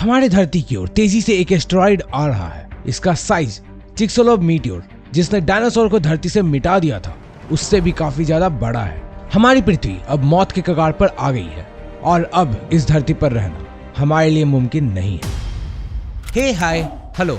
हमारे धरती की ओर तेजी से एक एस्टेरॉइड आ रहा है। इसका साइज चिक्सोलोव मीटियोर, जिसने डायनासोर को धरती से मिटा दिया था, उससे भी काफी ज्यादा बड़ा है। हमारी पृथ्वी अब मौत के कगार पर आ गई है और अब इस धरती पर रहना हमारे लिए मुमकिन नहीं है। हे हाय हेलो,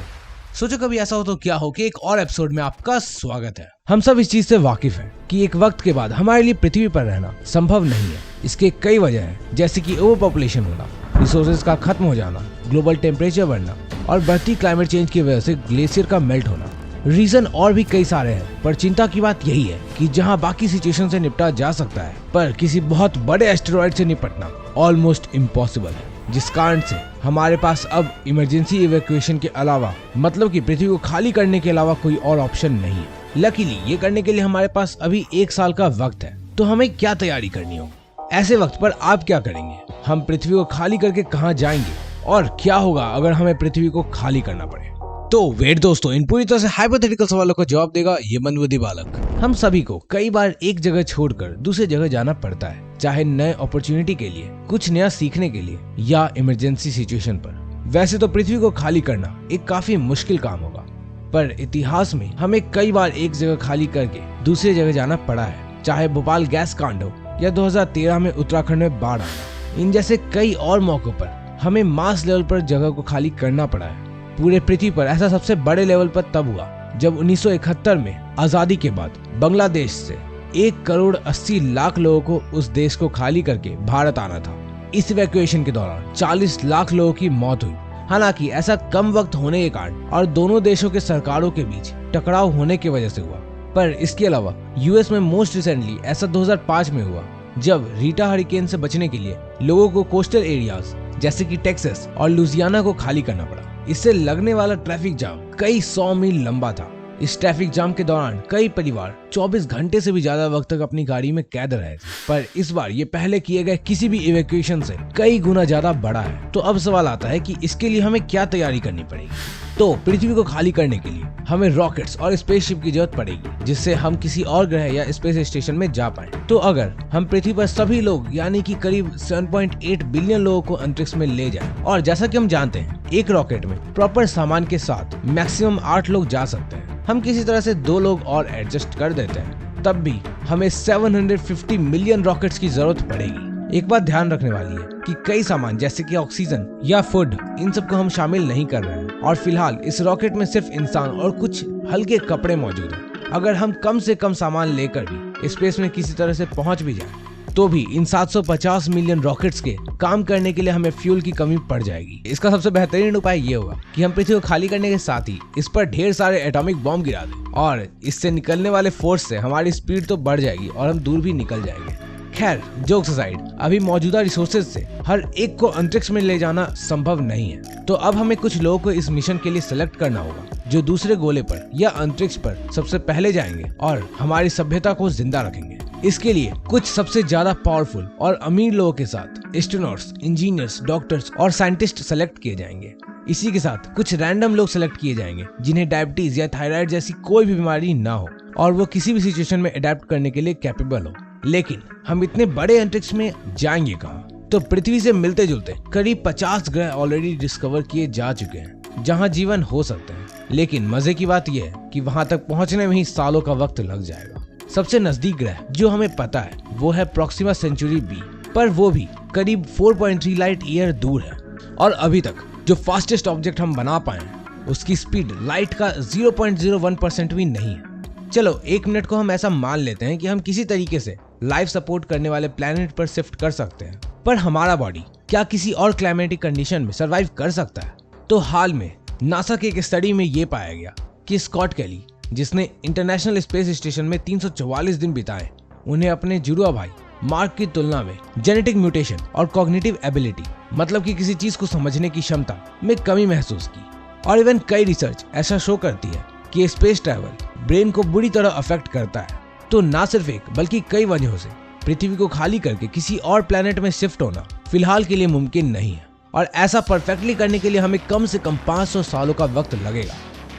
सोचो कभी ऐसा हो तो क्या हो कि एक और एपिसोड में आपका स्वागत है। हम सब इस चीज से वाकिफ हैं कि एक वक्त के बाद हमारे लिए पृथ्वी पर रहना संभव नहीं है। इसके कई वजह हैं, जैसे कि ओवर पॉपुलेशन होना, रिसोर्सेज का खत्म हो जाना, ग्लोबल टेम्परेचर बढ़ना और बढ़ती क्लाइमेट चेंज की वजह से ग्लेशियर का मेल्ट होना। रीजन और भी कई सारे हैं, पर चिंता की बात यही है कि जहां बाकी सिचुएशन से निपटा जा सकता है, पर किसी बहुत बड़े एस्टेरॉइड से निपटना ऑलमोस्ट इम्पॉसिबल है। जिस कारण से हमारे पास अब इमरजेंसी इवैक्यूएशन के अलावा, मतलब कि पृथ्वी को खाली करने के अलावा कोई और ऑप्शन नहीं है। लकीली ये करने के लिए हमारे पास अभी 1 साल का वक्त है। तो हमें क्या तैयारी करनी होगी? ऐसे वक्त पर आप क्या करेंगे? हम पृथ्वी को खाली करके कहाँ जाएंगे और क्या होगा अगर हमें पृथ्वी को खाली करना पड़े? तो वेट दोस्तों, इन पूरी तरह से हाइपोथेटिकल सवालों का जवाब देगा ये मंदबुद्धि बालक। हम सभी को कई बार एक जगह छोड़कर दूसरी जगह जाना पड़ता है, चाहे नए अपॉर्चुनिटी के लिए, कुछ नया सीखने के लिए या इमरजेंसी सिचुएशन पर। वैसे तो पृथ्वी को खाली करना एक काफी मुश्किल काम होगा, पर इतिहास में हमें कई बार एक जगह खाली करके दूसरी जगह जाना पड़ा है, चाहे भोपाल गैस कांड हो या 2013 में उत्तराखंड में बाढ़ आना। इन जैसे कई और मौकों पर हमें मास लेवल पर जगह को खाली करना पड़ा है। पूरे पृथ्वी पर ऐसा सबसे बड़े लेवल पर तब हुआ जब 1971 में आजादी के बाद बांग्लादेश से 1,80,00,000 लोगों को उस देश को खाली करके भारत आना था। इस इवैक्यूएशन के दौरान 40 लाख लोगों की मौत हुई। हालांकि ऐसा कम वक्त होने के कारण और दोनों देशों के सरकारों के बीच टकराव होने की वजह से हुआ। पर इसके अलावा यूएस में मोस्ट रिसेंटली ऐसा 2005 में हुआ, जब रीटा हरिकेन से बचने के लिए लोगों को कोस्टल एरियाज जैसे कि टेक्सास और लुजियाना को खाली करना पड़ा। इससे लगने वाला ट्रैफिक जाम कई 100 मील लंबा था। इस ट्रैफिक जाम के दौरान कई परिवार 24 घंटे से भी ज्यादा वक्त तक अपनी गाड़ी में कैद रहे। पर इस बार ये पहले किए गए किसी भी इवैक्यूएशन से कई गुना ज्यादा बड़ा है। तो अब सवाल आता है कि इसके लिए हमें क्या तैयारी करनी पड़ेगी? तो पृथ्वी को खाली करने के लिए हमें रॉकेट्स और स्पेसशिप की जरूरत पड़ेगी, जिससे हम किसी और ग्रह या स्पेस स्टेशन में जा पाए। तो अगर हम पृथ्वी पर सभी लोग यानी कि करीब 7.8 बिलियन लोगों को अंतरिक्ष में ले जाएं, और जैसा कि हम जानते हैं एक रॉकेट में प्रॉपर सामान के साथ मैक्सिमम 8 लोग जा सकते हैं, हम किसी तरह से 2 लोग और एडजस्ट कर देते हैं, तब भी हमें 750 मिलियन रॉकेट्स की जरूरत पड़ेगी। एक बात ध्यान रखने वाली है कि कई सामान जैसे कि ऑक्सीजन या फूड, इन सबको हम शामिल नहीं कर रहे हैं और फिलहाल इस रॉकेट में सिर्फ इंसान और कुछ हल्के कपड़े मौजूद हैं। अगर हम कम से कम सामान लेकर भी स्पेस में किसी तरह से पहुंच भी जाए, तो भी इन 750 मिलियन रॉकेट्स के काम करने के लिए हमें फ्यूल की कमी पड़ जाएगी। इसका सबसे बेहतरीन उपाय ये होगा कि हम पृथ्वी को खाली करने के साथ ही इस पर ढेर सारे एटॉमिक बॉम्ब गिरा दें, और इससे निकलने वाले फोर्स से हमारी स्पीड तो बढ़ जाएगी और हम दूर भी निकल जाएंगे। खैर, जोक्स असाइड, अभी मौजूदा रिसोर्सेज से हर एक को अंतरिक्ष में ले जाना संभव नहीं है। तो अब हमें कुछ लोगों को इस मिशन के लिए सिलेक्ट करना होगा, जो दूसरे गोले पर या अंतरिक्ष पर सबसे पहले जाएंगे और हमारी सभ्यता को जिंदा रखेंगे। इसके लिए कुछ सबसे ज्यादा पावरफुल और अमीर लोगों के साथ एस्ट्रोनॉट्स, इंजीनियर्स, डॉक्टर्स और साइंटिस्ट सेलेक्ट किए जाएंगे। इसी के साथ कुछ रैंडम लोग सेलेक्ट किए जाएंगे जिन्हें डायबिटीज या थायराइड जैसी कोई भी बीमारी ना हो और वो किसी भी सिचुएशन में अडेप्ट करने के लिए कैपेबल हो। लेकिन हम इतने बड़े अंतरिक्ष में जाएंगे कहाँ? तो पृथ्वी से मिलते जुलते करीब 50 ग्रह ऑलरेडी डिस्कवर किए जा चुके हैं जहाँ जीवन हो सकते हैं। लेकिन मजे की बात यह है कि वहाँ तक पहुँचने में ही सालों का वक्त लग जाएगा। सबसे नजदीक ग्रह जो हमें पता है वो है प्रोक्सिमा सेंचुरी बी, पर वो भी करीब 4.3 लाइट ईयर दूर है। और अभी तक जो फास्टेस्ट ऑब्जेक्ट हम बना पाए उसकी स्पीड लाइट का 0.01% भी नहीं है। चलो 1 मिनट को हम ऐसा मान लेते हैं कि हम किसी तरीके से लाइफ सपोर्ट करने वाले प्लेनेट पर शिफ्ट कर सकते हैं, पर हमारा बॉडी क्या किसी और क्लाइमेटिक कंडीशन में सरवाइव कर सकता है? तो हाल में नासा के एक स्टडी में ये पाया गया कि स्कॉट कैली, जिसने इंटरनेशनल स्पेस स्टेशन में 344 दिन बिताए, उन्हें अपने जुड़वा भाई मार्क की तुलना में जेनेटिक म्यूटेशन और कॉग्निटिव एबिलिटी, मतलब कि किसी चीज को समझने की क्षमता में कमी महसूस की। और इवन कई रिसर्च ऐसा शो करती है कि स्पेस ट्रैवल ब्रेन को बुरी तरह अफेक्ट करता है। तो ना सिर्फ एक बल्कि कई वजहों से पृथ्वी को खाली करके किसी और प्लेनेट में शिफ्ट होना फिलहाल के लिए मुमकिन नहीं है, और ऐसा परफेक्टली करने के लिए हमें कम से कम 500 सालों का वक्त लगेगा।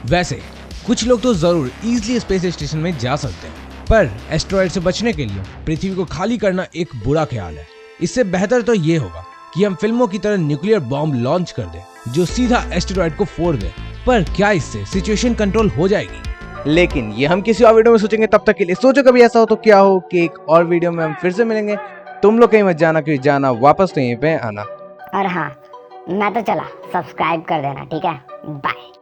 वैसे कुछ लोग तो जरूर इजीली स्पेस स्टेशन में जा सकते हैं, पर एस्टेरॉइड से बचने के लिए पृथ्वी को खाली करना एक बुरा ख्याल है। इससे बेहतर तो ये होगा कि हम फिल्मों की तरह न्यूक्लियर बॉम्ब लॉन्च कर दें जो सीधा एस्टेरॉयड को फोड़ दे। पर क्या इससे सिचुएशन कंट्रोल हो जाएगी? लेकिन ये हम किसी और वीडियो में सोचेंगे। तब तक के लिए सोचो कभी ऐसा हो तो क्या हो कि एक और वीडियो में हम फिर से मिलेंगे। तुम लोग कहीं मत जाना, क्योंकि जाना वापस तो यहीं पे आना। और हाँ, मैं तो चला, सब्सक्राइब कर देना, ठीक है? बाय।